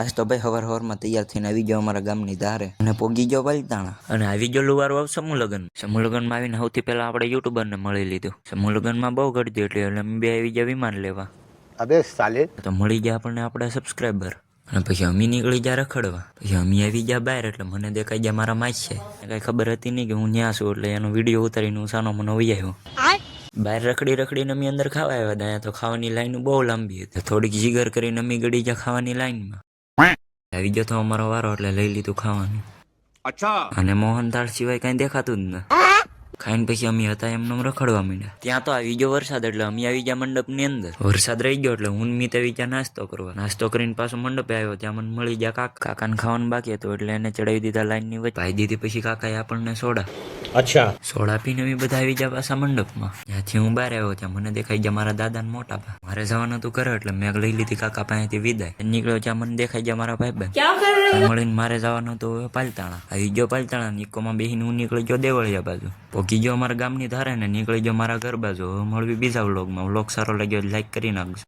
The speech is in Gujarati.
આજ તો ભાઈ હવાર તૈયાર થઈને આવી ગયો અમારા ગામની ધારે અને પોગી ગયો પાલતાણા અને આવી ગયો લુવારો સમૂહ લગ્નમાં આવીને સૌથી પહેલા આપણે યુટ્યુબરને મળી લીધું. સમૂહ લગ્નમાં બહુ ગળતી એટલે અમે બે આવી ગયા વિમાન લેવા. અબે સાલે તો મળી ગયા આપણને આપણા સબસ્ક્રાઈબર અને પછી અમે નીકળી ગયા રખડવા. પછી અમે આવી ગયા બહાર એટલે મને દેખાઈ ગયા મારા માસ છે. કઈ ખબર હતી નહીં કે હું ત્યાં છું એટલે એનો વિડીયો ઉતારીને હું સાનો મને વહી આવ્યો. બહાર રખડીને અમે અંદર ખાવા આવ્યા હતા. અહીંયા તો ખાવાની લાઈન બહુ લાંબી હતી. થોડીક જીગર કરીને અમે ગળી ગયા ખાવાની લાઈનમાં. આવી ગયો તો અમારો વારો એટલે લઈ લીધું ખાવાનું. અચ્છા. અને મોહનથાળ સિવાય કઈ દેખાતું જ ન. ખાઈને પછી અમે હતા એમને રખડવા માંડ્યા. ત્યાં તો આવી ગયો વરસાદ એટલે અમે આવી ગયા મંડપની અંદર. વરસાદ રહી ગયો એટલે હું મીત આવી ગયા નાસ્તો કરવા. નાસ્તો કરીને પાછો મંડપે આવ્યો. ત્યાં મને મળી ગયા કાકાને ખાવાનું બાકી હતું એટલે એને ચડાવી દીધા લાઈનની વચ્ચે. પાઈ દીધી પછી કાકાએ આપણને સોડા. અચ્છા. સોડા પીને અમે બધા આવી ગયા પાછા મંડપમાં. ત્યાંથી હું બહાર આવ્યો ત્યાં મને દેખાઈ ગયા મારા દાદાને મોટા બા. મારે જવાનું હતું ઘરે એટલે મેં લઈ લીધી કાકા પાસેથી વિદાય. નીકળ્યો ત્યાં મને દેખાઈ ગયા મારા ભાઈબંધ. મળીને મારે જવાનું હતું પાલતાણા. આવી ગયો પાલતાણા. નિકોમાં બેહીને હું નીકળી ગયો દેવળિયા બાજુ. પોગી ગયો અમારા ગામની ધારે ને નીકળી ગયો મારા ઘર બાજુ. મળવી બીજા વ્લોગમાં. વ્લોગ સારો લાગ્યો લાઈક કરી નાખજો.